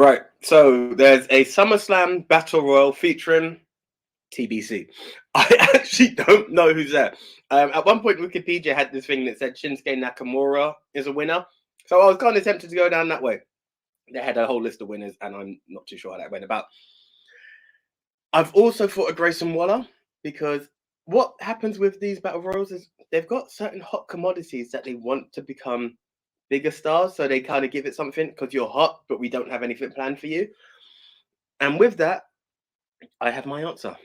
Right. So there's a SummerSlam Battle Royal featuring TBC. I actually don't know who's there. At one point, Wikipedia had this thing that said Shinsuke Nakamura is a winner. So I was kind of tempted to go down that way. They had a whole list of winners, and I'm not too sure how that went about. I've also thought of Grayson Waller because what happens with these battle royals is they've got certain hot commodities that they want to become bigger stars, so they kind of give it something because you're hot, but we don't have anything planned for you. And with that, I have my answer.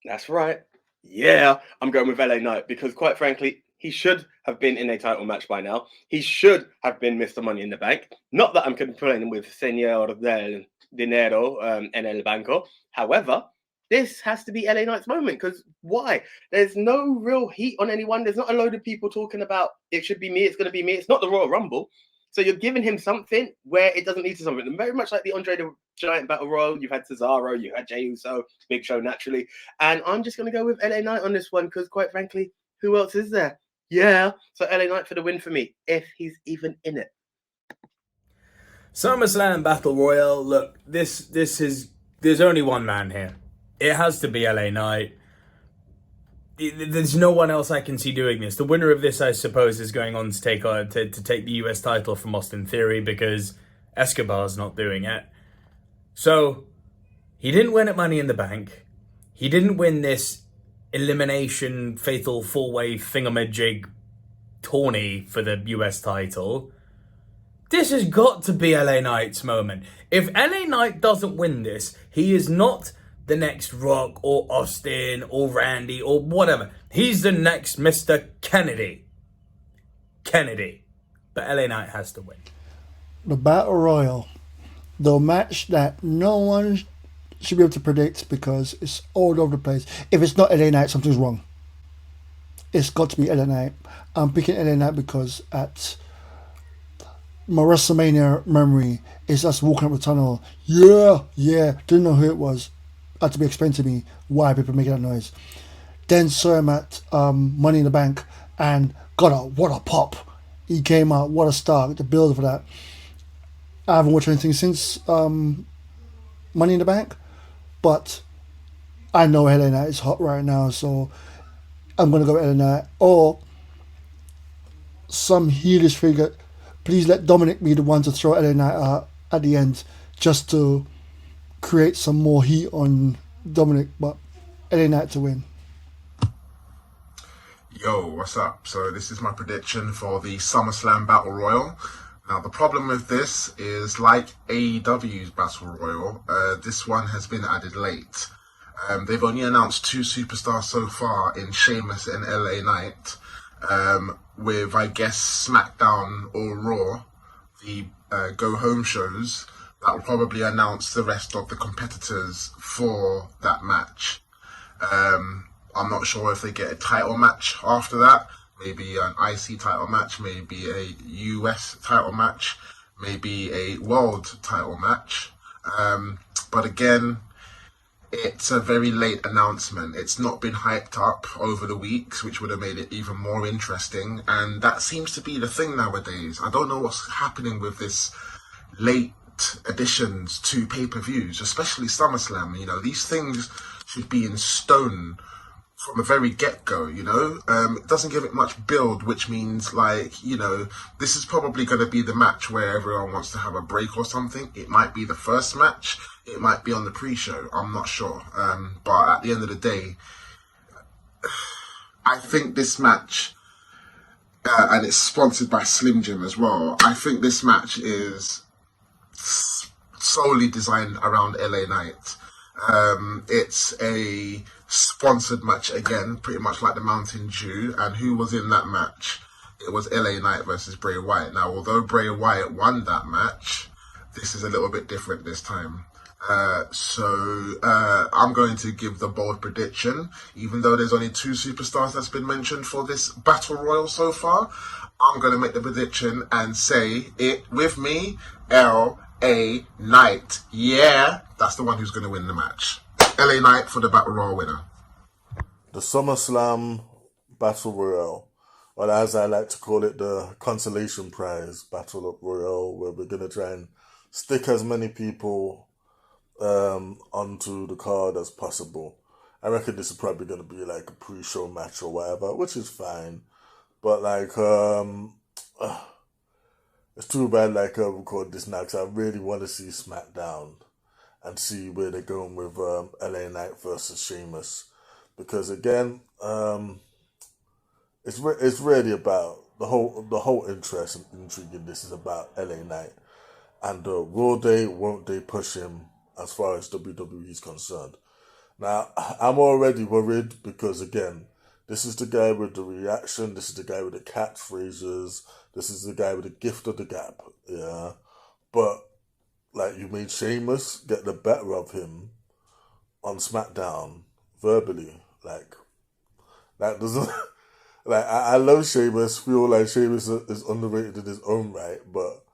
That's right. Yeah, I'm going with LA Knight because, quite frankly, he should have been in a title match by now. He should have been Mr. Money in the Bank. Not that I'm complaining with Señor del Dinero en el Banco. However, this has to be LA Knight's moment because why? There's no real heat on anyone. There's not a load of people talking about it should be me, it's going to be me. It's not the Royal Rumble. So you're giving him something where it doesn't need to something. And very much like the Andre the Giant Battle Royal, you've had Cesaro, you had Jey Uso, Big Show naturally. And I'm just going to go with LA Knight on this one because, quite frankly, who else is there? Yeah. So LA Knight for the win for me, if he's even in it. SummerSlam Battle Royal. Look, this is there's only one man here. It has to be LA Knight. There's no one else I can see doing this. The winner of this, I suppose, is going on to take the US title from Austin Theory because Escobar's not doing it. So he didn't win at Money in the Bank. He didn't win this elimination fatal four-way thingamajig tourney for the US title. This has got to be LA Knight's moment. If LA Knight doesn't win this, he is not the next Rock or Austin or Randy or whatever. He's the next Mr. Kennedy. But LA Knight has to win. The Battle Royal. The match that no one should be able to predict because it's all over the place. If it's not LA Knight, something's wrong. It's got to be LA Knight. I'm picking LA Knight because at my WrestleMania memory is us walking up the tunnel. Yeah. Didn't know who it was. Had to be explained to me why people making that noise. Then saw him at Money in the Bank and what a pop. He came out, what a star, the build for that. I haven't watched anything since Money in the Bank, but I know LA Knight is hot right now, so I'm going to go with LA Knight. Or some heelish figure. Please let Dominic be the one to throw LA Knight out at the end just to create some more heat on Dominic, but LA Knight to win. Yo, what's up? So this is my prediction for the SummerSlam Battle Royal. Now the problem with this is like AEW's Battle Royal, this one has been added late. They've only announced 2 superstars so far in Sheamus and LA Knight, with I guess SmackDown or Raw, the go home shows. That will probably announce the rest of the competitors for that match. I'm not sure if they get a title match after that. Maybe an IC title match, maybe a US title match, maybe a world title match. But again, it's a very late announcement. It's not been hyped up over the weeks, which would have made it even more interesting. And that seems to be the thing nowadays. I don't know what's happening with this late additions to pay-per-views, especially SummerSlam. You know, these things should be in stone from the very get-go, you know. It doesn't give it much build, which means, like, you know, this is probably going to be the match where everyone wants to have a break or something. It might be the first match, it might be on the pre-show, I'm not sure. But at the end of the day, I think this match, and it's sponsored by Slim Jim as well, I think this match is solely designed around LA Knight. It's a sponsored match again, pretty much like the Mountain Dew. And who was in that match? It was LA Knight versus Bray Wyatt. Now, although Bray Wyatt won that match, this is a little bit different this time. So I'm going to give the bold prediction, even though there's only 2 superstars that's been mentioned for this Battle Royal so far. I'm going to make the prediction and say it with me, LA Knight. Yeah, that's the one who's going to win the match. LA Knight for the Battle Royal winner. The SummerSlam Battle Royale, or as I like to call it, the Consolation Prize Battle Royale, where we're going to try and stick as many people onto the card as possible. I reckon this is probably going to be like a pre-show match or whatever, which is fine. But like, it's too bad like I record this now because I really want to see SmackDown and see where they're going with LA Knight versus Sheamus, because again, it's really about the whole interest and intrigue in this is about LA Knight, and will they, won't they push him as far as WWE is concerned. Now, I'm already worried because, again, this is the guy with the reaction, this is the guy with the catchphrases, this is the guy with the gift of the gab, yeah? But, like, you made Sheamus get the better of him on SmackDown, verbally, like, that doesn't... Like, I love Sheamus, feel like Sheamus is underrated in his own right, but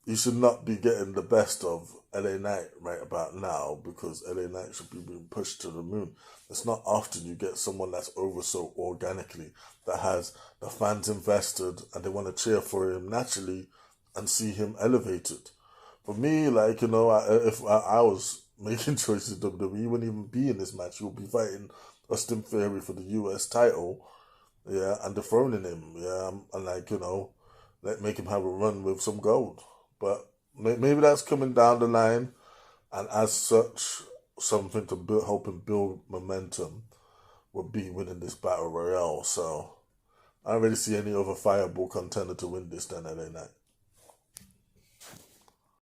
you should not be getting the best of LA Knight right about now, because LA Knight should be being pushed to the moon. It's not often you get someone that's over so organically, that has the fans invested and they want to cheer for him naturally and see him elevated. For me, like, you know, if I was making choices, WWE wouldn't even be in this match. He would be fighting Austin Theory for the US title, yeah, and dethroning him, yeah, and like, you know, make him have a run with some gold. But maybe that's coming down the line, and as such, something to help him build momentum would be winning this Battle Royale. So I don't really see any other viable contender to win this than LA Knight.